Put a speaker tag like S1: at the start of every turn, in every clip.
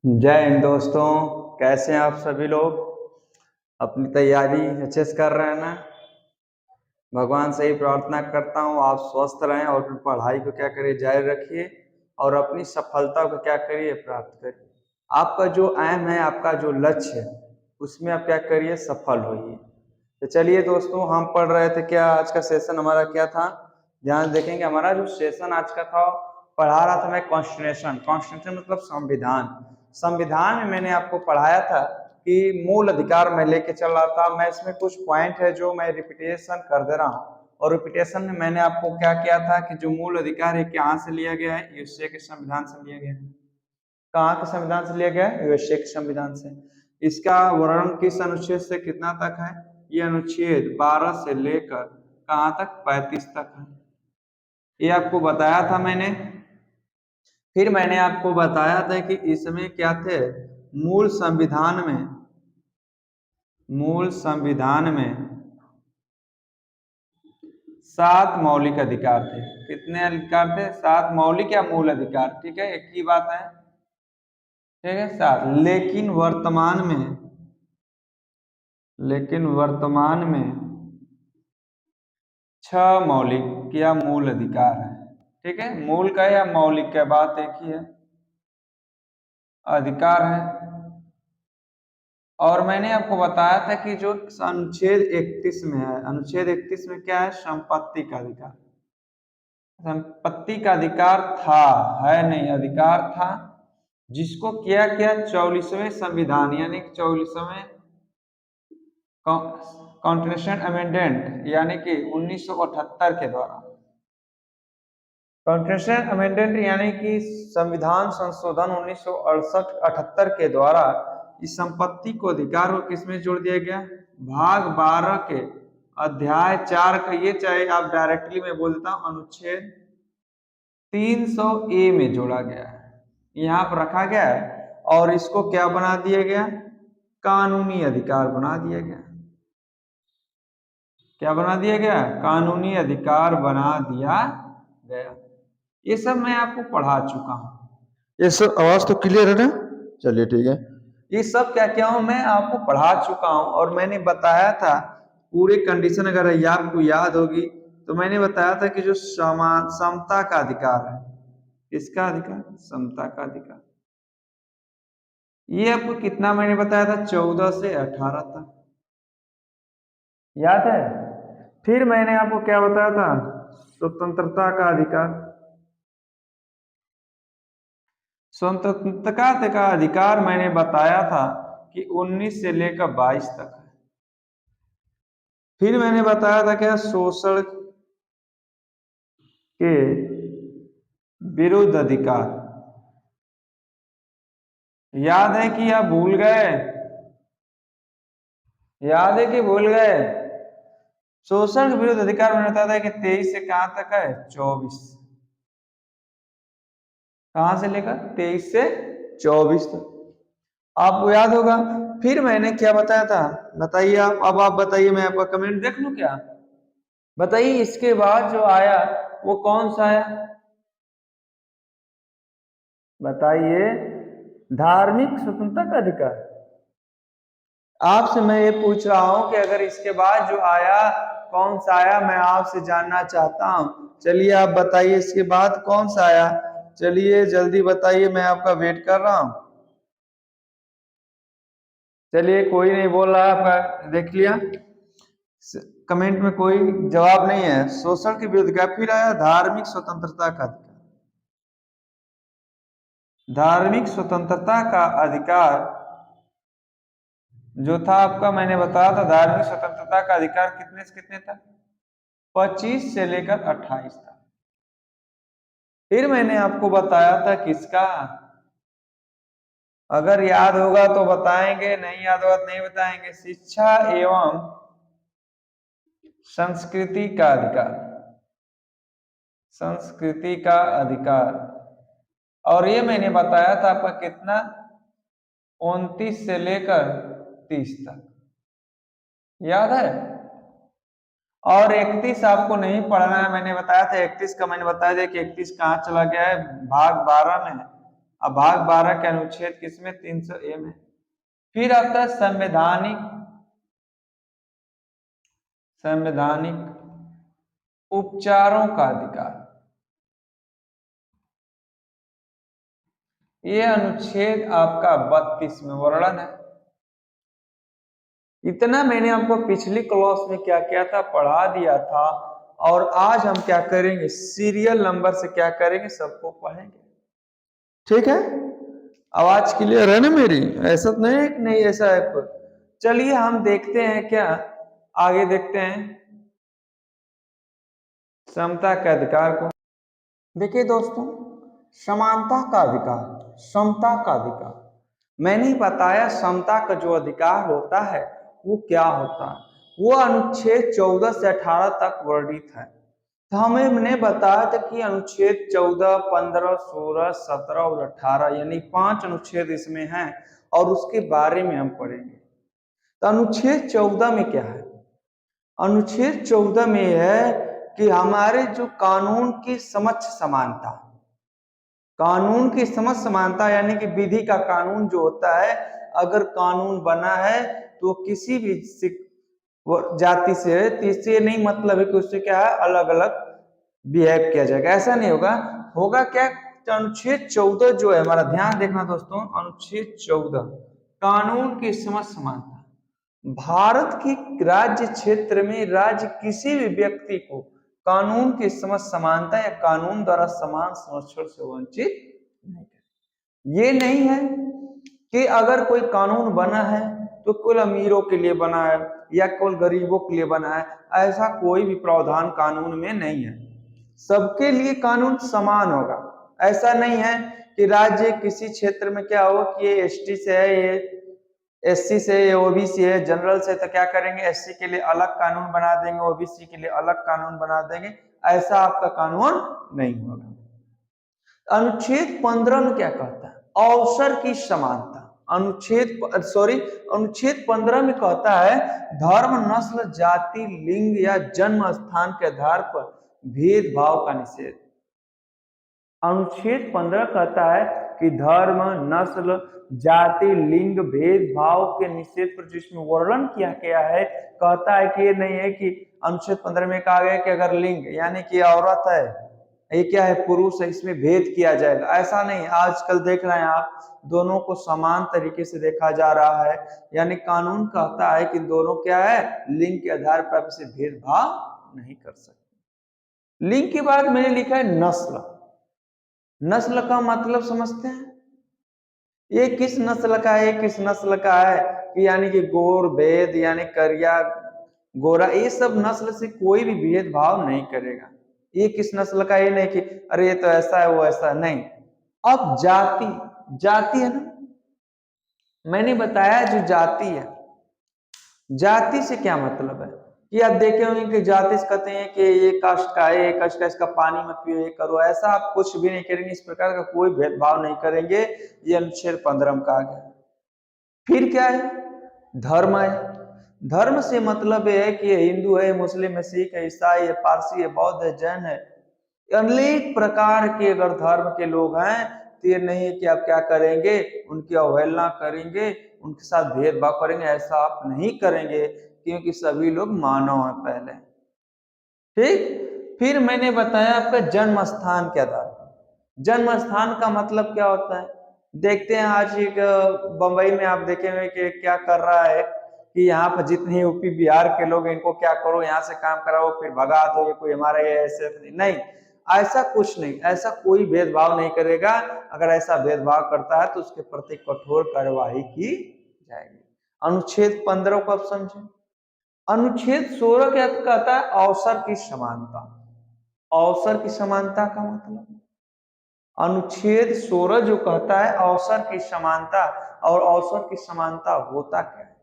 S1: जय हिंद दोस्तों। कैसे हैं आप सभी लोग? अपनी तैयारी अच्छे से कर रहे हैं ना? भगवान से ही प्रार्थना करता हूँ आप स्वस्थ रहें और अपनी पढ़ाई को क्या करिए जारी रखिए और अपनी सफलता को क्या करिए प्राप्त करिए। आपका जो एम है, आपका जो लक्ष्य है, उसमें आप क्या करिए सफल होइए। तो चलिए दोस्तों, हम पढ़ रहे थे क्या, आज का सेशन हमारा क्या था, ध्यान देखेंगे। हमारा जो सेशन आज का था, पढ़ा रहा था मैं कॉन्स्टिट्यूशन। कॉन्स्टिट्यूशन मतलब संविधान। संविधान में मैंने आपको पढ़ाया था कि मूल अधिकार मैं लेके चल रहा था। मैं इसमें कुछ पॉइंट है जो मैं रिपीटेशन कर दे रहा हूँ, और रिपीटेशन में मैंने आपको क्या किया था कि जो मूल अधिकार है कहाँ से लिया गया है, यूएसए के संविधान से लिया गया है। कहाँ के संविधान से लिया गया है? यूएसए के संविधान से। इसका वर्णन किस अनुच्छेद से कितना तक है? ये अनुच्छेद 12 से लेकर कहाँ तक? 35 तक है। ये आपको बताया था मैंने। फिर मैंने आपको बताया था कि इसमें क्या थे, मूल संविधान में, मूल संविधान में 7 मौलिक अधिकार थे। कितने अधिकार थे? 7 मौलिक या मूल अधिकार, ठीक है, एक ही बात है, ठीक है, 7। लेकिन वर्तमान में 6 मौलिक या मूल अधिकार है। ठीक है, मूल का या मौलिक का बात एक ही है, अधिकार है। और मैंने आपको बताया था कि जो अनुच्छेद 31 में है, अनुच्छेद 31 में क्या है? संपत्ति का अधिकार। संपत्ति का अधिकार था, है नहीं, अधिकार था, जिसको किया क्या 44वें संविधान यानी 44वें कॉन्स्टिट्यूशन अमेंडमेंट यानी कि 1978 के द्वारा। कॉन्स्टिट्यूशन अमेंडमेंट यानी कि संविधान संशोधन 1968-78 के द्वारा इस संपत्ति को अधिकार को किसमें जोड़ दिया गया? भाग 12 के अध्याय 4 का, ये चाहे आप डायरेक्टली मैं बोलता हूं, अनुच्छेद 300A में जोड़ा गया है, यहाँ पर रखा गया है। और इसको क्या बना दिया गया? कानूनी अधिकार बना दिया गया। क्या बना दिया गया? कानूनी अधिकार बना दिया गया। ये सब मैं आपको पढ़ा चुका हूँ। ये सब आवाज तो क्लियर है ना? चलिए ठीक है। ये सब क्या क्या हूं मैं आपको पढ़ा चुका हूं, और मैंने बताया था पूरे कंडीशन, अगर ये आपको याद होगी तो मैंने बताया था कि जो समान समता का अधिकार है, किसका अधिकार? समता का अधिकार। ये आपको कितना मैंने बताया था? 14 से 18 तक, याद है? फिर मैंने आपको क्या बताया था? स्वतंत्रता का अधिकार। स्वतंत्रता का अधिकार मैंने बताया था कि 19 से लेकर 22 तक है। फिर मैंने बताया था क्या? शोषण के विरुद्ध अधिकार। याद है कि आप भूल गए? याद है कि भूल गए? शोषण के विरुद्ध अधिकार मैंने बताया था कि 23 से कहां तक है? 24। कहां से लेकर? 23 से 24 तक, आपको याद होगा। फिर मैंने क्या बताया था, बताइए आप, अब आप बताइए, मैं आपका कमेंट देख लूं क्या? बताइए इसके बाद जो आया वो कौन सा आया? बताइए। धार्मिक स्वतंत्रता का अधिकार। आपसे मैं ये पूछ रहा हूं कि अगर इसके बाद जो आया कौन सा आया, मैं आपसे जानना चाहता हूं। चलिए आप बताइए इसके बाद कौन सा आया, चलिए जल्दी बताइए, मैं आपका वेट कर रहा हूं। चलिए कोई नहीं बोल रहा, आपका देख लिया, कमेंट में कोई जवाब नहीं है। शोषण के विरुद्ध क्या? फिर आया धार्मिक स्वतंत्रता का अधिकार। धार्मिक स्वतंत्रता का अधिकार जो था आपका, मैंने बताया था धार्मिक स्वतंत्रता का अधिकार कितने से कितने तक? 25 से लेकर 28 तक। फिर मैंने आपको बताया था किसका? अगर याद होगा तो बताएंगे, नहीं याद होगा तो नहीं बताएंगे। शिक्षा एवं संस्कृति का अधिकार। संस्कृति का अधिकार, और ये मैंने बताया था आपका कितना? 29 से लेकर 30 तक, याद है? और 31 आपको नहीं पढ़ना है, मैंने बताया था 31 का, मैंने बताया था कि 31 कहाँ चला गया है? भाग 12 में अब भाग 12 के अनुच्छेद किसमें 300A में। फिर आता है संवैधानिक उपचारों का अधिकार। ये अनुच्छेद आपका 32 में वर्णन है। इतना मैंने आपको पिछली क्लास में क्या किया था, पढ़ा दिया था। और आज हम क्या करेंगे, सीरियल नंबर से क्या करेंगे, सबको पढ़ेंगे। ठीक है, आवाज क्लियर है ना मेरी? ऐसा तो नहीं, नहीं ऐसा है कुछ। चलिए हम देखते हैं, क्या आगे देखते हैं समता के अधिकार को। देखिए दोस्तों, समानता का अधिकार, समता का अधिकार, मैंने ही बताया समता का जो अधिकार होता है वो क्या होता है। वो अनुच्छेद 14 से 18 तक वर्णित है। तो हमने बताया था कि अनुच्छेद 14, 15, 16, 17 और 18 यानी 5 अनुच्छेद इसमें हैं और उसके बारे में हम पढ़ेंगे। तो अनुच्छेद 14 में क्या है? अनुच्छेद 14 में है कि हमारे जो कानून की समक्ष समानता, कानून की समझ समानता यानी कि विधि का कानून जो होता है, अगर कानून बना है तो किसी भी जाति से है तो इससे नहीं मतलब है कि उससे क्या है अलग अलग बिहेव किया जाएगा, ऐसा नहीं होगा। होगा क्या, अनुच्छेद 14 जो है हमारा, ध्यान देखना दोस्तों, अनुच्छेद 14 कानून की समझ समानता। भारत की राज्य क्षेत्र में राज्य किसी भी व्यक्ति को कानून की समझ समानता या कानून द्वारा समान संरक्षण से वंचित नहीं करे। ये नहीं है कि अगर कोई कानून बना है तो केवल अमीरों के लिए बना है या केवल गरीबों के लिए बना है, ऐसा कोई भी प्रावधान कानून में नहीं है। सबके लिए कानून समान होगा। ऐसा नहीं है कि राज्य किसी क्षेत्र में क्या हो कि ये एसटी से है, ये एससी से, ये ओबीसी है, जनरल से, तो क्या करेंगे एससी के लिए अलग कानून बना देंगे, ओबीसी के लिए अलग कानून बना देंगे, ऐसा आपका कानून नहीं होगा। अनुच्छेद 15 में क्या कहता है, अवसर की समानता। अनुच्छेद 15 में कहता है धर्म, नस्ल, जाति, लिंग या जन्म स्थान के आधार पर भेदभाव का निषेध। अनुच्छेद 15 कहता है कि धर्म, नस्ल, जाति, लिंग, भेदभाव के निषेध पर जिसमें वर्णन किया गया है, कहता है कि ये नहीं है कि अनुच्छेद 15 में कहा गया कि अगर लिंग यानी कि औरत है, ये क्या है पुरुष है, इसमें भेद किया जाएगा, ऐसा नहीं। आजकल देख रहे हैं आप, दोनों को समान तरीके से देखा जा रहा है। यानी कानून कहता है कि दोनों क्या है, लिंग के आधार पर इसे भेदभाव नहीं कर सकते। लिंग के बाद मैंने लिखा है नस्ल। नस्ल का मतलब समझते हैं, ये किस नस्ल का है, किस नस्ल का है कि यानी कि गोर, भेद यानी करिया, गोरा, ये सब नस्ल से कोई भी भेदभाव नहीं करेगा। ये किस नस्ल का, ये नहीं कि अरे ये तो ऐसा है वो ऐसा नहीं। अब जाति, जाति है ना, मैंने बताया जो जाति है, जाति से क्या मतलब है कि आप देखे होंगे कि जाति से कहते हैं कि ये कास्ट का है, ये कास्ट का, इसका पानी मत पियो, ये करो, ऐसा आप कुछ भी नहीं करेंगे, इस प्रकार का कोई भेदभाव नहीं करेंगे। ये अनुच्छेद 15 में कहा गया। फिर क्या है, धर्म है। धर्म से मतलब ये है कि हिंदू है, मुस्लिम है, सिख है, ईसाई है, पारसी है, बौद्ध है, जैन है, अनेक प्रकार के अगर धर्म के लोग हैं तो ये नहीं है कि आप क्या करेंगे, उनकी अवहेलना करेंगे, उनके साथ भेदभाव करेंगे, ऐसा आप नहीं करेंगे, क्योंकि सभी लोग मानव हैं पहले। ठीक, फिर मैंने बताया आपका जन्म स्थान के आधार पर। जन्म स्थान का मतलब क्या होता है, देखते हैं आज एक बंबई में आप देखेंगे कि क्या कर रहा है कि यहाँ पर जितने यूपी बिहार के लोग, इनको क्या करो, यहाँ से काम कराओ, फिर भगा दो, ये कोई हमारे ऐसे नहीं, ऐसा कुछ नहीं, ऐसा कोई भेदभाव नहीं करेगा। अगर ऐसा भेदभाव करता है तो उसके प्रति कठोर कार्यवाही की जाएगी। अनुच्छेद 15 को आप समझे। अनुच्छेद 16 क्या कहता है, अवसर की समानता। अवसर की समानता का मतलब, अनुच्छेद 16 जो कहता है अवसर की समानता, और अवसर की समानता होता क्या है,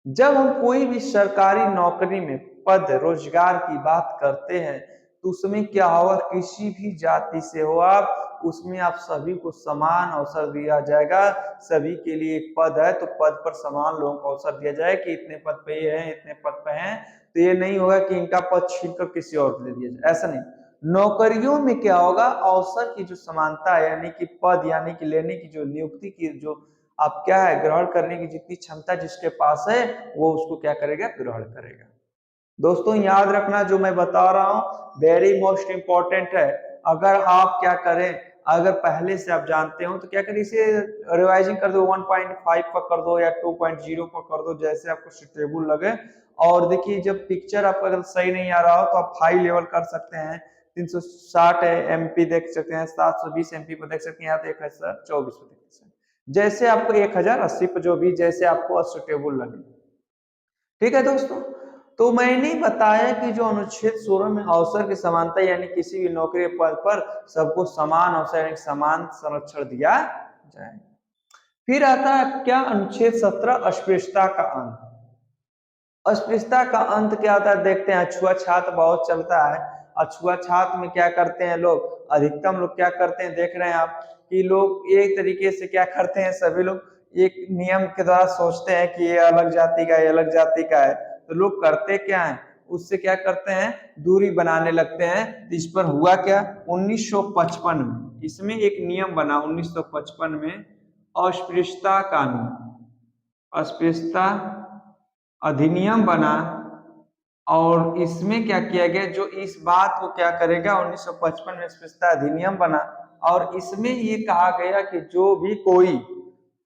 S1: जब हम कोई भी सरकारी नौकरी में पद रोजगार की बात करते हैं तो उसमें क्या होगा, किसी भी जाति से हो आप, उसमें आप सभी को समान अवसर दिया जाएगा। सभी के लिए एक पद है तो पद पर समान लोगों को अवसर दिया जाए कि इतने पद पे ये हैं, इतने पद पे हैं, तो ये नहीं होगा कि इनका पद छीनकर किसी और को दे दिया जाए, ऐसा नहीं। नौकरियों में क्या होगा, अवसर की जो समानता है, यानी कि पद यानी कि लेने की जो नियुक्ति की जो आप क्या है ग्रहण करने की जितनी क्षमता जिसके पास है वो उसको क्या करेगा, ग्रहण करेगा। दोस्तों याद रखना जो मैं बता रहा हूं वेरी मोस्ट इंपॉर्टेंट है। अगर आप क्या करें, अगर पहले से आप जानते हो तो क्या करें, इसे रिवाइजिंग कर दो, 1.5 पर कर दो या 2.0 पर कर दो, जैसे आपको सुटेबल लगे। और देखिए जब पिक्चर आपका अगर सही नहीं आ रहा हो तो आप हाई लेवल कर सकते हैं, 360 MP देख सकते हैं, 720 MP पर देख सकते हैं, या तो 1024 पर देख सकते हैं, जैसे आपको 1080 पर जो भी जैसे आपको सुटेबल लगे। ठीक है दोस्तों, तो मैंने बताया कि जो अनुच्छेद 16 में अवसर की समानता यानी किसी भी नौकरी पद पर सबको समान अवसर यानी समान संरक्षण दिया जाए। फिर आता है क्या, अनुच्छेद 17 अस्पृश्यता का अंत। अस्पृश्यता का अंत क्या होता है, देखते हैं। छुआछूत बहुत चलता है, और छुआछूत में क्या करते हैं लोग, अधिकतम लोग क्या करते हैं, देख रहे हैं आप कि लोग एक तरीके से क्या करते हैं, सभी लोग एक नियम के द्वारा सोचते हैं कि ये अलग जाति का है, ये अलग जाति का है, तो लोग करते क्या है, उससे क्या करते हैं, दूरी बनाने लगते हैं। तो इस पर हुआ क्या, 1955 में इसमें एक नियम बना, 1955 में अस्पृश्यता कानून, अस्पृश्यता अधिनियम बना। और इसमें क्या किया गया, जो इस बात को क्या करेगा, 1955 में अस्पृश्यता अधिनियम बना, और इसमें ये कहा गया कि जो भी कोई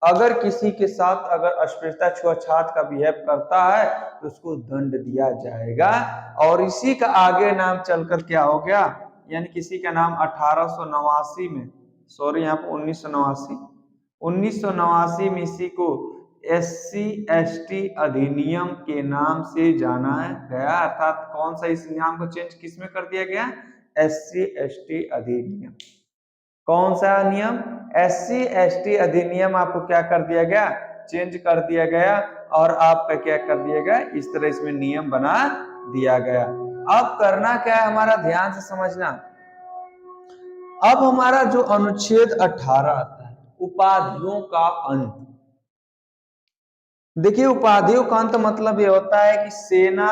S1: अगर किसी के साथ अगर अस्पृश्यता छुआछूत का बिहेव करता है तो उसको दंड दिया जाएगा। और इसी का आगे नाम चलकर क्या हो गया, यानी किसी का नाम 1889 में, सॉरी यहाँ पर 1989 में इसी को SC/ST अधिनियम के नाम से जाना गया। अर्थात कौन सा, इस नाम को चेंज किस में कर दिया गया, SC/ST अधिनियम। कौन सा नियम, SC/ST अधिनियम आपको क्या कर दिया गया, चेंज कर दिया गया, और आपका क्या कर दिया गया, इस तरह इसमें नियम बना दिया गया। अब करना क्या है हमारा, ध्यान से समझना। अब हमारा जो अनुच्छेद 18 आता है, उपाधियों का अंत। देखिए उपाधियों का अंत मतलब ये होता है कि सेना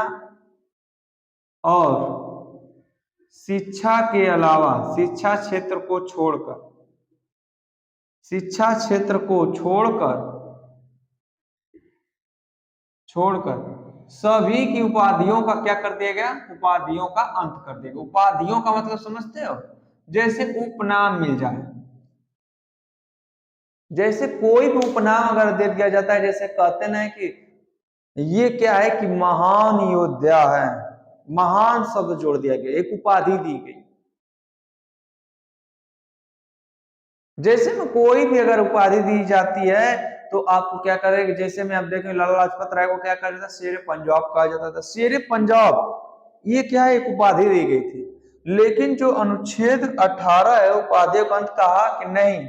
S1: और शिक्षा के अलावा, शिक्षा क्षेत्र को छोड़कर, शिक्षा क्षेत्र को छोड़कर सभी की उपाधियों का क्या कर दिया गया, उपाधियों का अंत कर दिया गया। उपाधियों का मतलब समझते हो, जैसे उपनाम मिल जाए, जैसे कोई भी उपनाम अगर दे दिया जाता है, जैसे कहते ना कि ये क्या है कि महान योद्धा है, महान शब्द जोड़ दिया गया, एक उपाधि दी गई। जैसे में कोई भी अगर उपाधि दी जाती है तो आपको क्या करेंगे, जैसे में आप देखें लाला लाजपत राय को क्या कहा जाता, शेर पंजाब कहा जाता था। शेर पंजाब ये क्या है, एक उपाधि दी गई थी। लेकिन जो अनुच्छेद 18 है, उपाधियों का अंत कहा कि नहीं,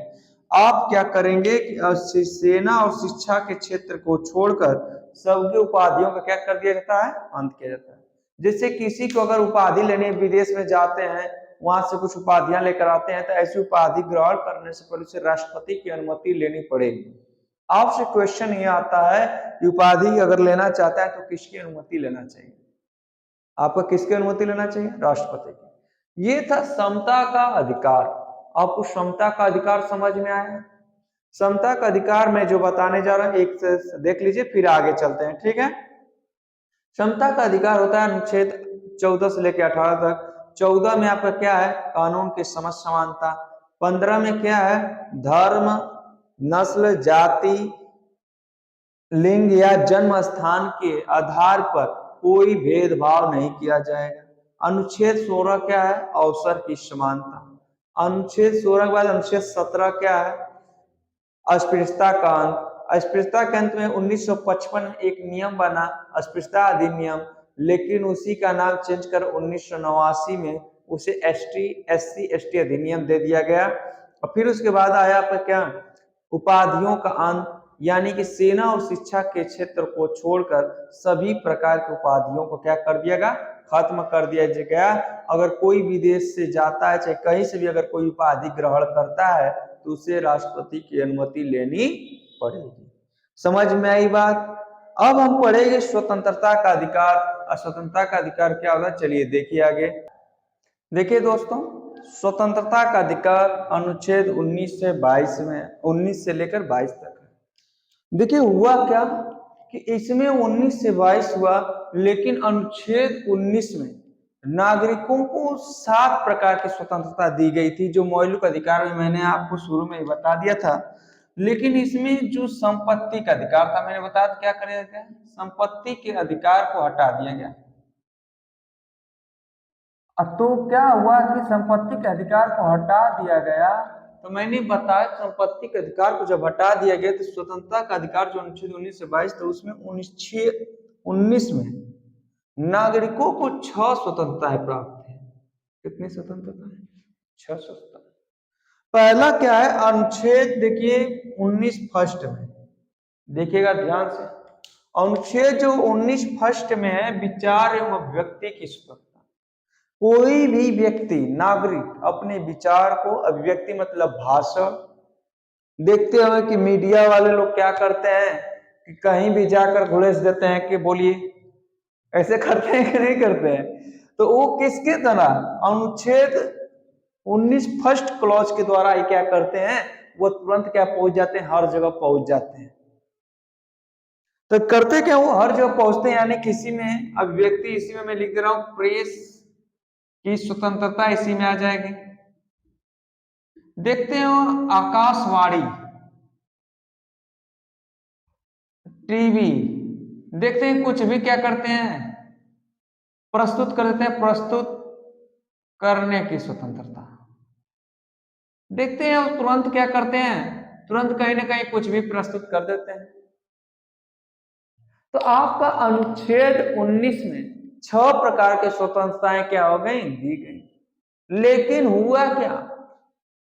S1: आप क्या करेंगे कि सेना और शिक्षा के क्षेत्र को छोड़कर सबकी उपाधियों का क्या कर दिया जाता है, अंत किया जाता है। जैसे किसी को अगर उपाधि लेने विदेश में जाते हैं, वहां से कुछ उपाधियां लेकर आते हैं, तो ऐसी उपाधि ग्रहण करने से पहले उसे राष्ट्रपति की अनुमति लेनी पड़ेगी। आपसे क्वेश्चन ये आता है कि उपाधि अगर लेना चाहता है तो किसकी अनुमति लेना चाहिए, आपको किसकी अनुमति लेना चाहिए, राष्ट्रपति की। ये था समता का अधिकार। आपको समता का अधिकार समझ में आया। समता का अधिकार में जो बताने जा रहा हूं एक से देख लीजिए, फिर आगे चलते हैं, ठीक है। समता का अधिकार होता है अनुच्छेद 14 से लेकर 18 तक। 14 में आपका क्या है, कानून की समझ समानता। 15 में क्या है, धर्म, नस्ल, जाति, लिंग या जन्म स्थान के आधार पर कोई भेदभाव नहीं किया जाएगा। अनुच्छेद 16 क्या है, अवसर की समानता। अनुच्छेद 16 के बाद अनुच्छेद 17 क्या है, अस्पृश्यता का अंत। अस्पृश्यता के अंत में 1955 में एक नियम बना, अस्पृश्यता अधिनियम, लेकिन उसी का नाम चेंज कर 1989 में उसे SC/ST अधिनियम दे दिया गया। और फिर उसके बाद आया आपका क्या, उपाधियों का अंत, यानी कि सेना और शिक्षा के क्षेत्र को छोड़कर सभी प्रकार की उपाधियों को क्या कर दिया गया, खत्म कर दिया गया। अगर कोई विदेश से जाता है, चाहे कहीं से भी अगर कोई उपाधि ग्रहण करता है तो उसे राष्ट्रपति की अनुमति लेनी पड़ेगी। समझ में आई बात। अब हम पढ़ेंगे स्वतंत्रता का अधिकार। स्वतंत्रता का अधिकार क्या होगा, चलिए देखिए आगे। देखिए दोस्तों, स्वतंत्रता का अधिकार अनुच्छेद 19 से लेकर 22 तक है। देखिए हुआ क्या कि इसमें 19 से 22 हुआ, लेकिन अनुच्छेद 19 में नागरिकों को 7 प्रकार की स्वतंत्रता दी गई थी, जो मौलिक अधिकार में मैंने आपको शुरू में ही बता दिया था। लेकिन इसमें जो संपत्ति का अधिकार था, मैंने बताया क्या कर दिया गया, संपत्ति के अधिकार को हटा दिया गया। तो क्या हुआ कि संपत्ति के अधिकार को हटा दिया गया, तो मैंने बताया संपत्ति के अधिकार को जब हटा दिया गया तो स्वतंत्रता का अधिकार जो अनुच्छेद 19 से 22 था, उसमें 19 में नागरिकों को 6 स्वतंत्रताएं प्राप्त है। कितनी स्वतंत्रता है? 6 स्वतंत्रता। पहला क्या है, अनुच्छेद देखिए 19 फर्स्ट में, देखिएगा ध्यान से, अनुच्छेद जो 19 फर्स्ट में है, विचार एवं अभिव्यक्ति की स्वतंत्रता। कोई भी व्यक्ति नागरिक अपने विचार को, अभिव्यक्ति मतलब भाषण, देखते हो कि मीडिया वाले लोग क्या करते हैं कि कहीं भी जाकर घुड़ेस देते हैं कि बोलिए, ऐसे करते हैं कि नहीं करते हैं। तो वो किसके तरह अनुच्छेद 19 फर्स्ट क्लॉज के द्वारा ये क्या करते हैं, वो तुरंत क्या पहुंच जाते हैं, हर जगह पहुंच जाते हैं। तो करते क्या, वो हर जगह पहुंचते हैं, यानी किसी में अभिव्यक्ति, इसी में मैं लिख दे रहा हूं प्रेस की स्वतंत्रता इसी में आ जाएगी। देखते हो आकाशवाणी, टीवी, देखते हैं कुछ भी क्या करते हैं, प्रस्तुत कर देते हैं, प्रस्तुत करने की स्वतंत्रता। देखते हैं वो तुरंत क्या करते हैं, तुरंत कहीं ना कहीं कुछ भी प्रस्तुत कर देते हैं। तो आपका अनुच्छेद 19 में 6 प्रकार की स्वतंत्रताएं क्या हो गई, दी गई। लेकिन हुआ क्या,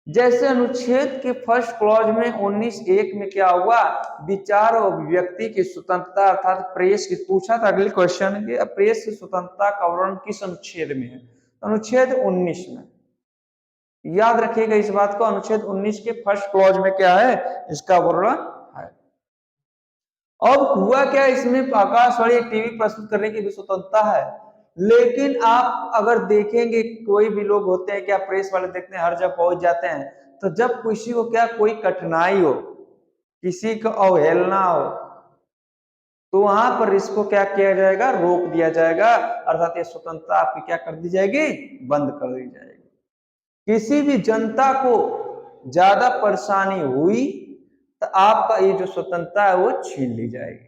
S1: जैसे अनुच्छेद के फर्स्ट क्लॉज में 19(1) में क्या हुआ, विचार और अभिव्यक्ति की स्वतंत्रता अर्थात प्रेस की, पूछा था अगले क्वेश्चन कि प्रेस की स्वतंत्रता का वर्णन किस अनुच्छेद में है, अनुच्छेद 19 में। याद रखिएगा इस बात को, अनुच्छेद 19 के फर्स्ट क्लॉज में क्या है, इसका वर्णन है। अब हुआ क्या, इसमें आकाशवाणी टीवी प्रस्तुत करने की भी स्वतंत्रता है, लेकिन आप अगर देखेंगे कोई भी लोग होते हैं क्या, प्रेस वाले देखते हैं हर जगह पहुंच जाते हैं, तो जब किसी को क्या कोई कठिनाई हो, किसी को अवहेलना हो, तो वहां पर इसको क्या किया जाएगा, रोक दिया जाएगा, अर्थात ये स्वतंत्रता आपकी क्या कर दी जाएगी, बंद कर दी जाएगी। किसी भी जनता को ज्यादा परेशानी हुई तो आपका ये जो स्वतंत्रता है वो छीन ली जाएगी।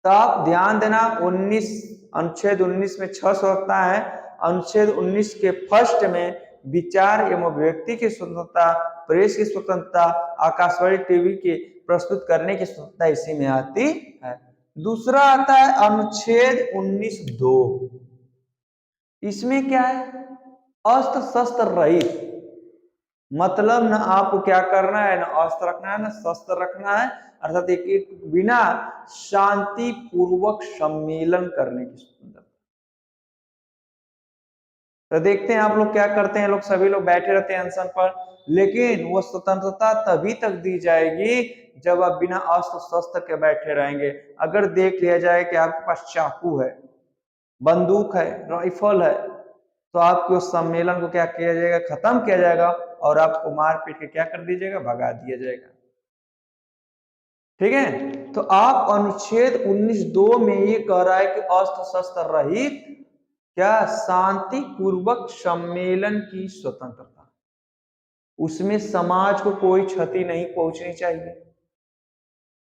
S1: तो आप ध्यान देना, 19 अनुच्छेद 19 में 6 स्वतंत्रता है। अनुच्छेद 19 के फर्स्ट में विचार एवं अभिव्यक्ति की स्वतंत्रता, प्रेस की स्वतंत्रता, आकाशवाणी टीवी के प्रस्तुत करने की स्वतंत्रता इसी में आती है। दूसरा आता है अनुच्छेद 19(2). इसमें क्या है, अस्त्र शस्त्र रहित, मतलब ना आपको क्या करना है, ना अस्त्र रखना है ना शस्त्र रखना है, अर्थात एक बिना शांति पूर्वक सम्मेलन करने की स्वतंत्रता। तो देखते हैं आप लोग क्या करते हैं, लोग सभी लोग बैठे रहते हैं अनशन पर, लेकिन वो स्वतंत्रता तभी तक दी जाएगी जब आप बिना अस्त्र शस्त्र के बैठे रहेंगे। अगर देख लिया जाए कि आपके पास चाकू है, बंदूक है, राइफल है, तो आपके उस सम्मेलन को क्या किया जाएगा, खत्म किया जाएगा और आपको मार पीट के क्या कर दीजिएगा, भगा दिया जाएगा। ठीक है, तो आप अनुच्छेद 19(2) में ये कह रहा है कि अस्त्र शस्त्र रहित क्या, शांति पूर्वक सम्मेलन की स्वतंत्रता, उसमें समाज को कोई क्षति नहीं पहुंचनी चाहिए।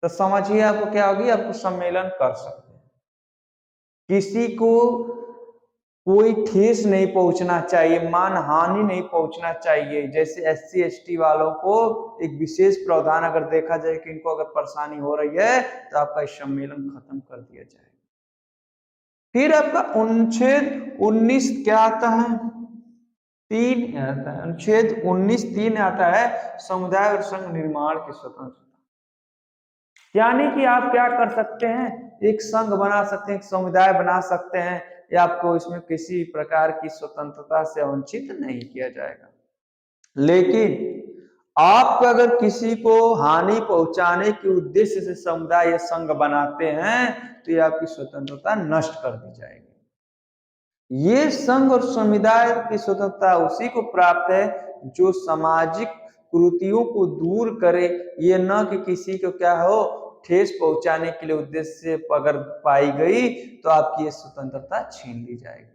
S1: तो समझिए आपको क्या होगी, आपको सम्मेलन कर सकते हैं, किसी को कोई ठेस नहीं पहुंचना चाहिए, मानहानि नहीं पहुंचना चाहिए। जैसे SC ST वालों को एक विशेष प्रावधान अगर देखा जाए कि इनको अगर परेशानी हो रही है तो आपका इस सम्मेलन खत्म कर दिया जाए। फिर आपका अनुच्छेद 19 क्या आता है, 3 आता है, अनुच्छेद 19(3) आता है समुदाय और संघ निर्माण की स्वतंत्रता। यानी कि आप क्या कर सकते हैं, एक संघ बना सकते हैं, एक समुदाय बना सकते हैं, या आपको इसमें किसी प्रकार की स्वतंत्रता से वंचित नहीं किया जाएगा। लेकिन आप अगर किसी को हानि पहुंचाने के उद्देश्य से समुदाय या संघ बनाते हैं तो ये आपकी स्वतंत्रता नष्ट कर दी जाएगी। ये संघ और समुदाय की स्वतंत्रता उसी को प्राप्त है जो सामाजिक कुरीतियों को दूर करे, ये न कि किसी को क्या हो ठेस पहुंचाने के लिए उद्देश्य से अगर पाई गई तो आपकी ये स्वतंत्रता छीन ली जाएगी।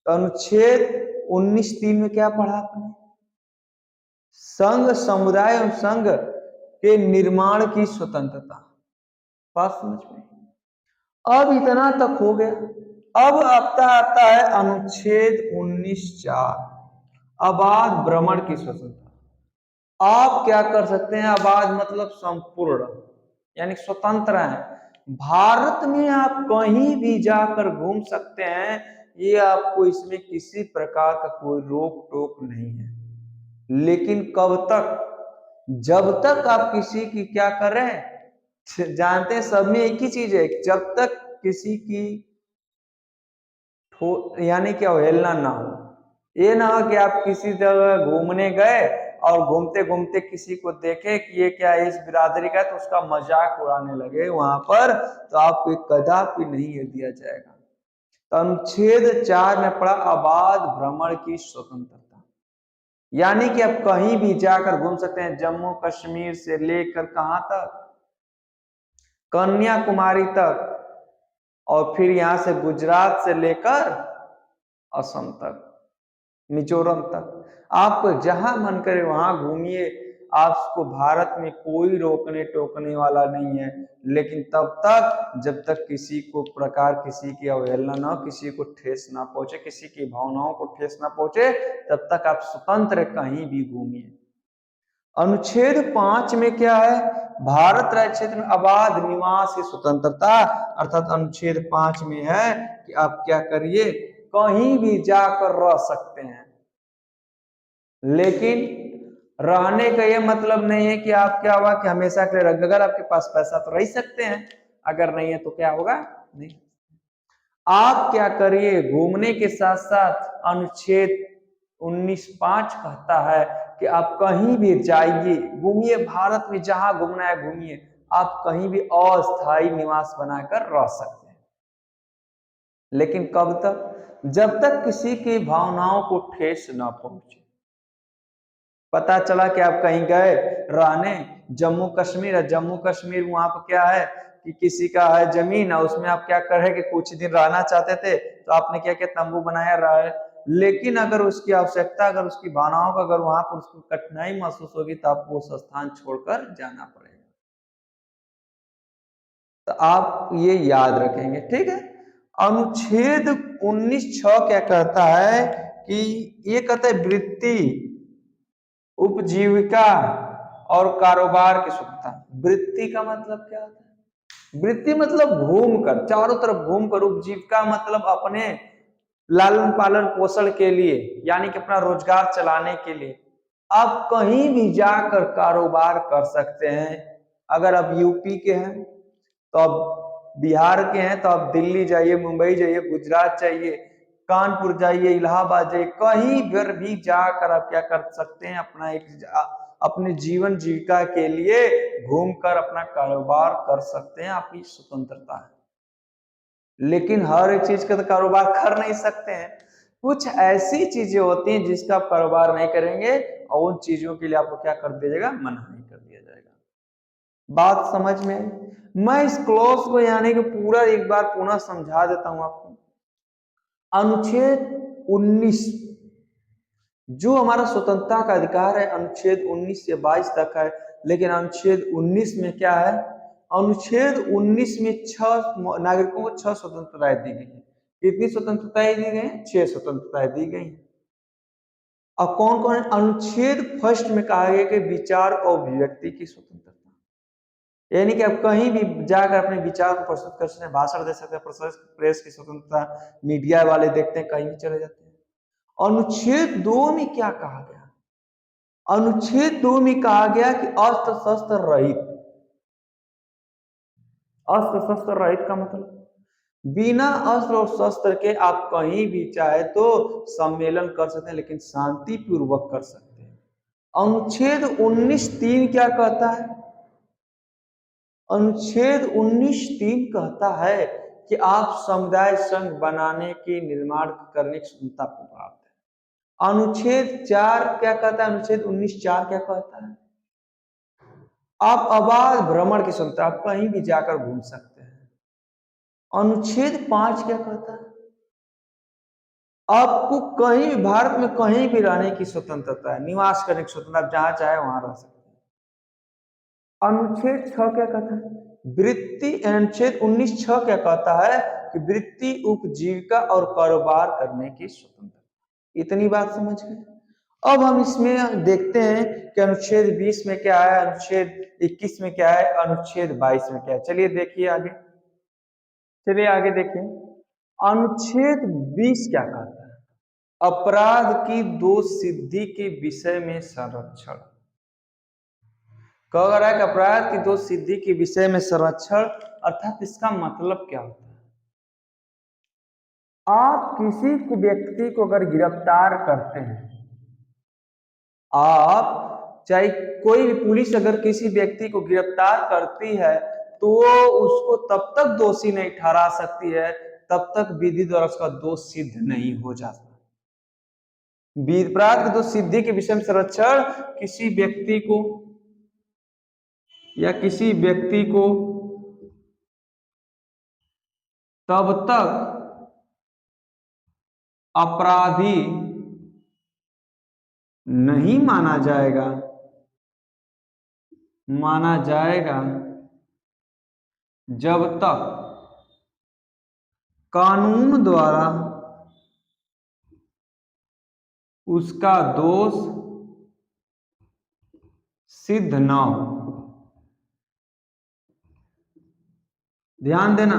S1: तो अनुच्छेद 19(3) में क्या पढ़ा आपने? संघ, समुदाय और संघ के निर्माण की स्वतंत्रता। बात समझ में? अब इतना तक हो गया। अब आता है अनुच्छेद 19(4), अबाध भ्रमण की स्वतंत्रता। आप क्या कर सकते हैं? अबाध मतलब संपूर्ण, यानी स्वतंत्र हैं। भारत में आप कहीं भी जाकर घूम सकते हैं, ये आपको इसमें किसी प्रकार का कोई रोक टोक नहीं है। लेकिन कब तक? जब तक आप किसी की क्या कर रहे हैं, जानते हैं सब में एक ही चीज है, जब तक किसी की यानी कि अवहेलना ना हो। ये ना हो कि आप किसी जगह घूमने गए और घूमते घूमते किसी को देखे कि ये क्या इस बिरादरी का है, तो उसका मजाक उड़ाने लगे वहां पर, तो आपको कदापि नहीं दिया जाएगा। तो अनुच्छेद 4 में पड़ा अबाध भ्रमण की स्वतंत्रता, यानी कि आप कहीं भी जाकर घूम सकते हैं, जम्मू कश्मीर से लेकर कहां तक, कन्याकुमारी तक, और फिर यहां से गुजरात से लेकर असम तक, मिजोरम तक। आपको जहां मन करे वहां घूमिए, आपको भारत में कोई रोकने टोकने वाला नहीं है। लेकिन तब तक जब तक किसी को प्रकार किसी की अवहेलना ना, किसी को ठेस ना पहुंचे, किसी की भावनाओं को ठेस ना पहुंचे, तब तक आप स्वतंत्र कहीं भी घूमिए। अनुच्छेद 5 में क्या है? भारत राज्य क्षेत्र में अबाध निवास की स्वतंत्रता, अर्थात अनुच्छेद 5 में है कि आप क्या करिए, कहीं भी जाकर रह सकते हैं। लेकिन रहने का ये मतलब नहीं है कि आप क्या हुआ कि हमेशा के लिए रख, अगर आपके पास पैसा तो रह सकते हैं, अगर नहीं है तो क्या होगा, नहीं। आप क्या करिए, घूमने के साथ साथ अनुच्छेद 19(5) कहता है कि आप कहीं भी जाइए, घूमिए, भारत में जहां घूमना है घूमिए, आप कहीं भी अस्थायी निवास बनाकर रह सकते हैं। लेकिन कब तक? जब तक किसी की भावनाओं को ठेस न पहुंचे। पता चला कि आप कहीं गए रहने, जम्मू कश्मीर है, जम्मू कश्मीर वहां पर क्या है कि किसी का है जमीन है, उसमें आप क्या कर रहे कि कुछ दिन रहना चाहते थे, तो आपने क्या किया, तंबू बनाया रहा है। लेकिन अगर उसकी आवश्यकता, अगर उसकी भावनाओं का अगर वहां पर उसको कठिनाई महसूस होगी, तो आपको उस स्थान छोड़कर जाना पड़ेगा। तो आप ये याद रखेंगे, ठीक है। अनुच्छेद 19(6) क्या कहता है कि ये कहता है वृत्ति, उपजीविका और कारोबार की स्वतंत्रता। वृत्ति का मतलब क्या होता है? वृत्ति मतलब घूमकर, चारों तरफ घूमकर। उपजीविका मतलब अपने लालन पालन पोषण के लिए, यानी कि अपना रोजगार चलाने के लिए आप कहीं भी जाकर कारोबार कर सकते हैं। अगर आप यूपी के हैं तो आप बिहार के हैं तो आप दिल्ली जाइए, मुंबई जाइए, गुजरात जाइए, कानपुर जाइए, इलाहाबाद जाइए, कहीं पर भी जाकर आप क्या कर सकते हैं, अपना एक अपने जीवन जीविका के लिए घूमकर अपना कारोबार कर सकते हैं, आपकी स्वतंत्रता है। लेकिन हर एक चीज का तो कारोबार कर नहीं सकते हैं। कुछ ऐसी चीजें होती हैं जिसका आप कारोबार नहीं करेंगे, और उन चीजों के लिए आपको क्या कर दिया जाएगा, मना नहीं कर दिया जाएगा। बात समझ में आई? मैं इस क्लॉज को यानी कि पूरा एक बार पुनः समझा देता हूं आपको। अनुच्छेद 19 जो हमारा स्वतंत्रता का अधिकार है, अनुच्छेद 19 से 22 तक है। लेकिन अनुच्छेद 19 में क्या है? अनुच्छेद 19 में 6 नागरिकों को 6 स्वतंत्रताएं दी गई है। कितनी स्वतंत्रताएं दी गई हैं? 6 स्वतंत्रताएं दी गई हैं। अब कौन कौन है? अनुच्छेद 1 में कहा गया कि विचार और अभिव्यक्ति की स्वतंत्रता, यानी कि आप कहीं भी जाकर अपने विचार को प्रस्तुत कर सकते हैं, भाषण दे सकते हैं, प्रेस की स्वतंत्रता, मीडिया वाले देखते हैं कहीं भी चले जाते हैं। अनुच्छेद 2 में क्या कहा गया? अनुच्छेद 2 में कहा गया कि अस्त्र शस्त्र रहित। अस्त्र शस्त्र रहित का मतलब बिना अस्त्र और शस्त्र के आप कहीं भी चाहे तो सम्मेलन कर सकते हैं, लेकिन शांति पूर्वक कर सकते हैं। अनुच्छेद 19(3) क्या कहता है? अनुच्छेद 19(3) कहता है कि आप समुदाय संघ बनाने की निर्माण करने की स्वतंत्रता को प्राप्त है। अनुच्छेद 4 क्या कहता है? अनुच्छेद 19(4) क्या कहता है? आप अबाध भ्रमण की स्वतंत्रता, आप कहीं भी जाकर घूम सकते हैं। अनुच्छेद 5 क्या कहता है? आपको कहीं भी भारत में कहीं भी रहने की स्वतंत्रता है, निवास करने की स्वतंत्रता, आप जहां चाहे वहां रह सकते हैं। अनुच्छेद 6 क्या कहता है? वृत्ति, अनुच्छेद 19(6) क्या कहता है कि वृत्ति, उपजीविका और कारोबार करने की स्वतंत्रता। इतनी बात समझ गए। अब हम इसमें देखते हैं कि अनुच्छेद 20 में क्या है, अनुच्छेद 21 में क्या है, अनुच्छेद 22 में क्या है। चलिए देखिए आगे, चलिए आगे देखिए। अनुच्छेद 20 क्या कहता है? अपराध की दोष सिद्धि के विषय में संरक्षण। कह रहा है कि अपराध की दोष सिद्धि के विषय में संरक्षण, अर्थात इसका मतलब क्या होता है? आप किसी को व्यक्ति को अगर गिरफ्तार करते हैं, आप चाहे कोई भी पुलिस अगर किसी व्यक्ति को गिरफ्तार करती है तो उसको तब तक दोषी नहीं ठहरा सकती है तब तक विधि द्वारा उसका दोष सिद्ध नहीं हो जाता। अपराध की दोष सिद्धि के विषय में संरक्षण, किसी व्यक्ति को या किसी व्यक्ति को तब तक अपराधी नहीं माना जाएगा जब तक कानून द्वारा उसका दोष सिद्ध न हो। ध्यान देना,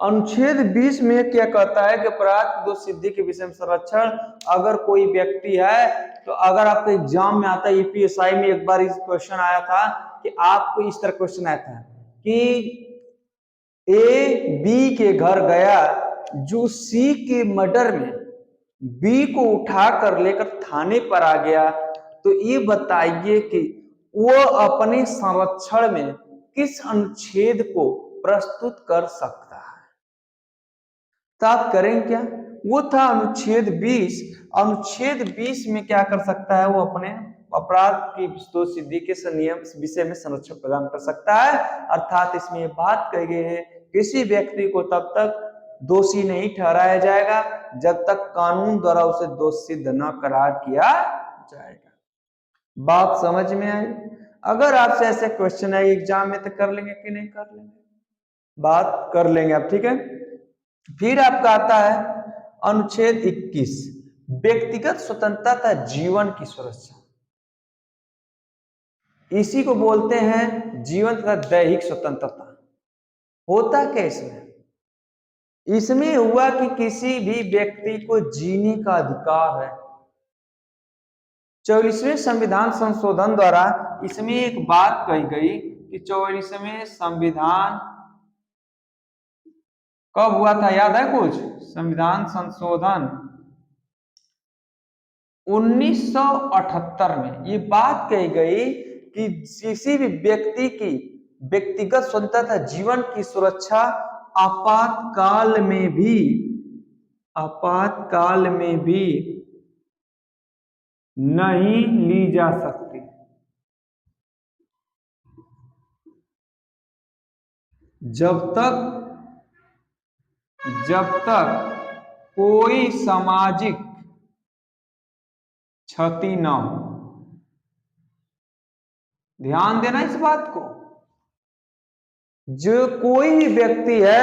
S1: अनुच्छेद 20 में क्या कहता है कि अपराध की दोष सिद्धि के विषय में संरक्षण, अगर कोई व्यक्ति है तो अगर आपके एग्जाम में आता है, यूपीएसआई में एक बार इस क्वेश्चन आया था कि आपको इस तरह क्वेश्चन आया था कि ए बी के घर गया, जो सी के मर्डर में बी को उठाकर लेकर थाने पर आ गया, तो ये बताइए कि वो अपने संरक्षण में किस अनुच्छेद को प्रस्तुत कर सकता है। तो आप करें क्या? वो था अनुच्छेद 20। अनुच्छेद 20 में क्या कर सकता है? वो अपने अपराध की दोष सिद्धि के नियम विषय में संरक्षण प्रदान कर सकता है। अर्थात इसमें बात कही गई है, किसी व्यक्ति को तब तक दोषी नहीं ठहराया जाएगा जब तक कानून द्वारा उसे दोष सिद्ध न करार किया जाएगा। बात समझ में आई? अगर आपसे ऐसे क्वेश्चन आए एग्जाम में तो कर लेंगे कि नहीं कर लेंगे? बात कर लेंगे आप, ठीक है। फिर आपका आता है अनुच्छेद 21, व्यक्तिगत स्वतंत्रता तथा जीवन की सुरक्षा। इसी को बोलते हैं जीवन तथा दैहिक स्वतंत्रता। होता क्या इसमें? इसमें हुआ कि किसी भी व्यक्ति को जीने का अधिकार है। 44वें संविधान संशोधन द्वारा इसमें एक बात कही गई कि 44वें संविधान कब हुआ था, याद है कुछ? संविधान संशोधन 1978 में ये बात कही गई कि किसी भी व्यक्ति की व्यक्तिगत स्वतंत्रता जीवन की सुरक्षा आपातकाल में भी नहीं ली जा सकती। जब तक कोई सामाजिक क्षति न हो। ध्यान देना इस बात को, जो कोई भी व्यक्ति है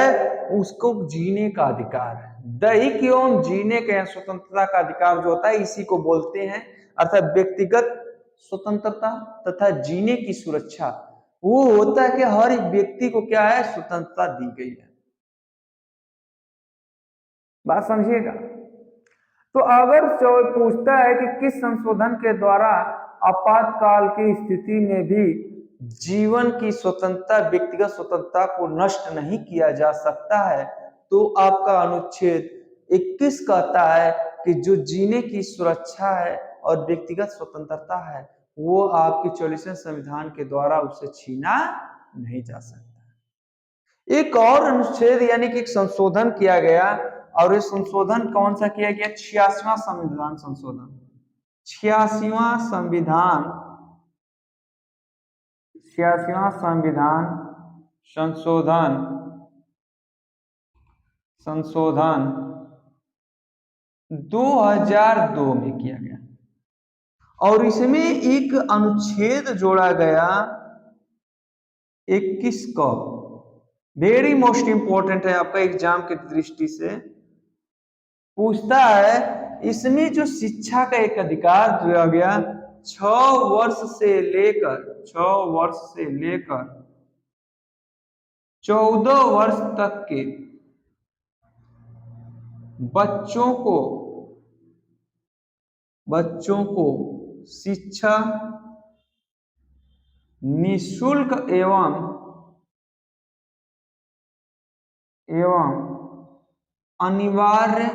S1: उसको जीने का अधिकार है। दैहिक एवं जीने के स्वतंत्रता का अधिकार जो होता है इसी को बोलते हैं, अर्थात व्यक्तिगत स्वतंत्रता तथा जीने की सुरक्षा। वो होता है कि हर एक व्यक्ति को क्या है, स्वतंत्रता दी गई है। बात समझिएगा। तो अगर पूछता है कि किस संशोधन के द्वारा आपातकाल की स्थिति में भी जीवन की स्वतंत्रता, व्यक्तिगत स्वतंत्रता को नष्ट नहीं किया जा सकता है, तो आपका अनुच्छेद 21 कहता है कि जो जीने की सुरक्षा है और व्यक्तिगत स्वतंत्रता है वो आपके 44वें संविधान के द्वारा उसे छीना नहीं जा सकता। एक और अनुच्छेद यानी कि एक संशोधन किया गया, और ये संशोधन कौन सा किया गया? 86वां संविधान संशोधन। 86वां संविधान 86वां संविधान संशोधन संशोधन 2002 में किया गया, और इसमें एक अनुच्छेद जोड़ा गया 21 का, वेरी मोस्ट इंपॉर्टेंट है आपका एग्जाम की दृष्टि से पूछता है। इसमें जो शिक्षा का एक अधिकार दिया गया 6 वर्ष से लेकर 14 वर्ष तक के बच्चों को शिक्षा निःशुल्क एवं अनिवार्य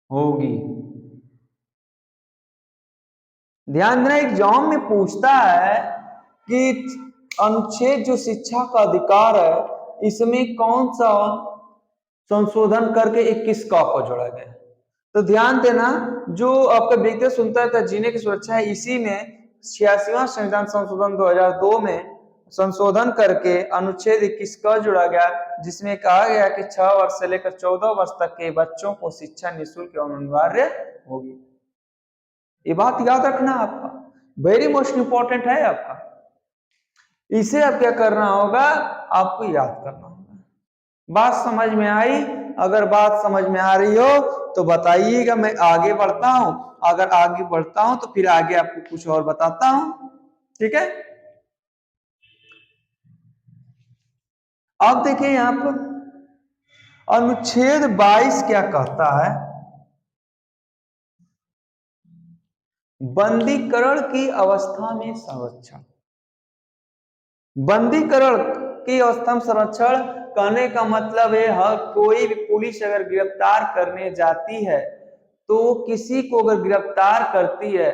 S1: होगी। ध्यान देना, एग्जाम में पूछता है कि अनुच्छेद जो शिक्षा का अधिकार है इसमें कौन सा संशोधन करके 21 का को जोड़ा गया। तो ध्यान देना, जो आपका व्यक्तिगत स्वतंत्रता जीने की सुरक्षा है, इसी में 86वां संविधान संशोधन 2002 में संशोधन करके अनुच्छेद 21 का जोड़ा गया, जिसमें कहा गया कि 6 वर्ष से लेकर 14 वर्ष तक के बच्चों को शिक्षा निःशुल्क एवं अनिवार्य होगी। ये बात याद रखना, आपका वेरी मोस्ट इंपॉर्टेंट है आपका। इसे अब क्या करना होगा? आपको याद करना होगा। बात समझ में आई? अगर बात समझ में आ रही हो तो बताइएगा, मैं आगे बढ़ता हूं। अगर आगे बढ़ता हूं तो फिर आगे आपको कुछ और बताता हूं, ठीक है? अब देखिए यहां पर अनुच्छेद 22 क्या कहता है? बंदीकरण की अवस्था में संरक्षण। बंदीकरण की अवस्था में संरक्षण कहने का मतलब है, कोई भी पुलिस अगर गिरफ्तार करने जाती है तो किसी को अगर गिरफ्तार करती है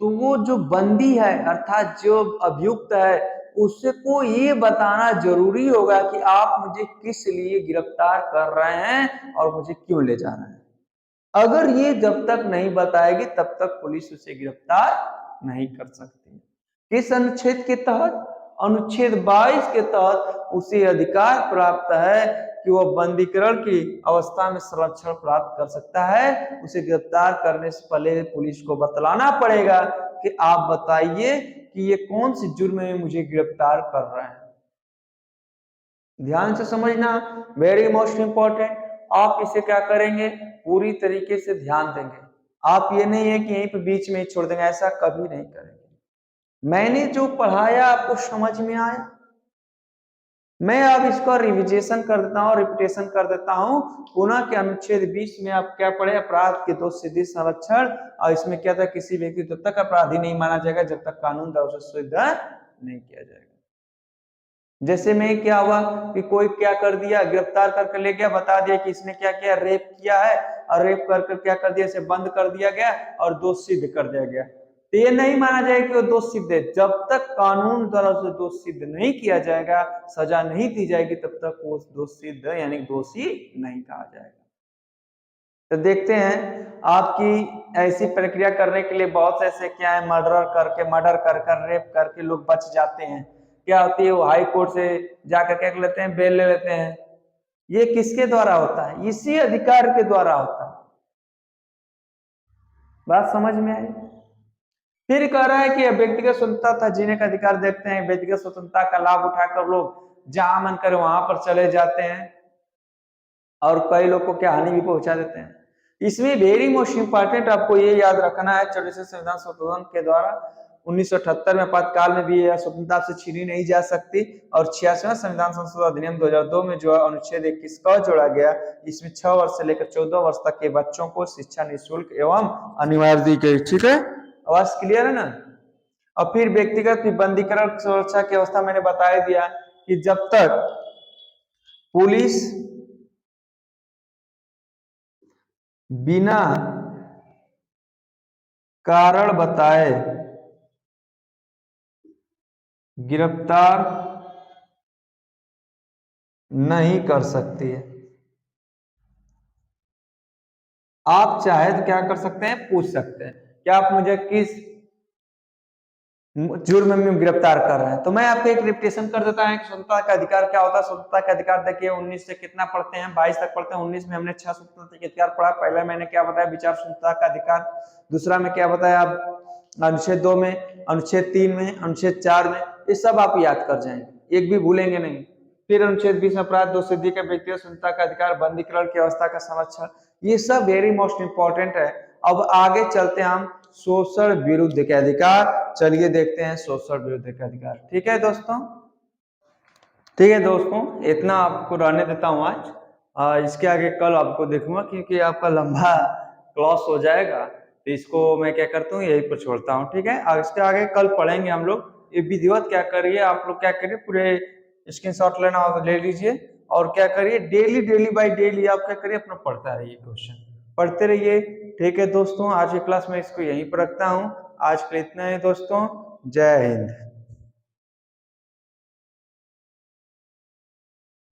S1: तो वो जो बंदी है अर्थात जो अभियुक्त है उससे को ये बताना जरूरी होगा कि आप मुझे किस लिए गिरफ्तार कर रहे हैं और मुझे क्यों ले जा रहे हैं। अगर ये जब तक नहीं बताएगी तब तक पुलिस उसे गिरफ्तार नहीं कर सकती। किस अनुच्छेद के तहत? अनुच्छेद 22 के तहत उसे अधिकार प्राप्त है कि वह बंदीकरण की अवस्था में संरक्षण प्राप्त कर सकता है। उसे गिरफ्तार करने से पहले पुलिस को बतलाना पड़ेगा कि आप बताइए कि ये कौन सी जुर्म में मुझे गिरफ्तार कर रहे हैं। ध्यान से समझना, वेरी मोस्ट इंपॉर्टेंट। आप इसे क्या करेंगे? पूरी तरीके से ध्यान देंगे। आप ये नहीं है कि यहीं पे बीच में ही छोड़ देंगे, ऐसा कभी नहीं करेंगे। मैंने जो पढ़ाया आपको समझ में आया? मैं अब इसका रिविजेशन कर देता हूँ, रिपीटेशन कर देता हूँ। पुनः के अनुच्छेद 20 में आप क्या पढ़े? अपराध के दोष सिद्धि संरक्षण। और इसमें क्या था? किसी व्यक्ति तब तक अपराधी नहीं माना जाएगा जब तक कानून द्वारा उसे सिद्ध नहीं किया जाएगा। जैसे में क्या हुआ कि कोई क्या कर दिया, गिरफ्तार करके ले गया, बता दिया कि इसने क्या किया, रेप किया है, और रेप करके क्या कर दिया, इसे बंद कर दिया गया और दोष सिद्ध कर दिया गया। तो ये नहीं माना जाएगा कि वो दोष सिद्ध है। जब तक कानून द्वारा उसे दोष सिद्ध नहीं किया जाएगा, सजा नहीं दी जाएगी, तब तक वो दोष सिद्ध यानी दोषी नहीं कहा जाएगा। तो देखते हैं आपकी ऐसी प्रक्रिया करने के लिए बहुत ऐसे क्या है, मर्डर कर रेप करके लोग बच जाते हैं। क्या होती है, वो हाई कोर्ट से जाकर क्या कर लेते हैं, बेल ले लेते हैं। ये किसके द्वारा होता है? इसी अधिकार के द्वारा होता है। बात समझ में आई? फिर कह रहा है कि व्यक्तिगत स्वतंत्रता जीने का अधिकार देखते हैं। व्यक्तिगत स्वतंत्रता का लाभ उठाकर लोग जहां मन करे वहां पर चले जाते हैं और कई लोग को क्या हानि भी पहुंचा देते हैं। इसमें वेरी मोस्ट इंपॉर्टेंट आपको ये याद रखना है, 44वें संविधान संशोधन के द्वारा 1978 में आपातकाल में भी यह स्वतंत्रता से छीनी नहीं जा सकती। और 86वां संविधान संशोधन अधिनियम 2002 में जो अनुच्छेद 21 का जोड़ा गया, इसमें 6 वर्ष से लेकर 14 वर्ष तक के बच्चों को शिक्षा निःशुल्क एवं अनिवार्य दी गई। ठीक है, आवाज क्लियर है ना? और फिर व्यक्तिगत बंदीकरण सुरक्षा की अवस्था मैंने बता दिया कि जब तक पुलिस बिना कारण बताए गिरफ्तार नहीं कर सकती है। आप चाहे तो क्या कर सकते हैं, पूछ सकते हैं क्या आप मुझे किस जुर्म में गिरफ्तार कर रहे हैं। तो मैं आपको एक रिपीटेशन कर देता हूं कि स्वतंत्रता का अधिकार क्या होता है। स्वतंत्रता का अधिकार देखिए 19 से कितना पढ़ते हैं, 22 तक पढ़ते हैं। 19 में हमने 6 स्वतंत्रता के अधिकार पढ़ा। पहला मैंने क्या बताया, विचार स्वतंत्रता का अधिकार। दूसरा में क्या बताया आप, अनुच्छेद 2 में, अनुच्छेद 3 में, अनुच्छेद 4 में। ये सब आप याद कर जाएंगे, एक भी भूलेंगे नहीं। फिर अनुच्छेद 20 अपराध दो सिद्धि के व्यक्तिगत स्वतंत्रता का अधिकार, बंदीकरण की अवस्था का संरक्षण, ये सब वेरी मोस्ट इंपॉर्टेंट है। अब आगे चलते हैं हम शोषण विरुद्ध के अधिकार। चलिए देखते हैं शोषण विरुद्ध के अधिकार। ठीक है दोस्तों, ठीक है दोस्तों, इतना आपको रहने देता हूँ आज। इसके आगे कल आपको देखूंगा क्योंकि आपका लंबा क्लास हो जाएगा, तो इसको मैं क्या करता हूँ, यही पर छोड़ता हूँ। ठीक है, और इसके आगे कल पढ़ेंगे हम लोग। ये विधिवत क्या करिए, आप लोग क्या करिए, पूरे स्क्रीनशॉट लेना हो तो ले लीजिए, और क्या करिए, डेली डेली बाय डेली आप क्या करिए, अपना पढ़ता रहिए, क्वेश्चन पढ़ते रहिए। ठीक है दोस्तों, आज की क्लास में इसको यहीं पर रखता हूँ। आज के लिए इतना ही दोस्तों, जय हिंद।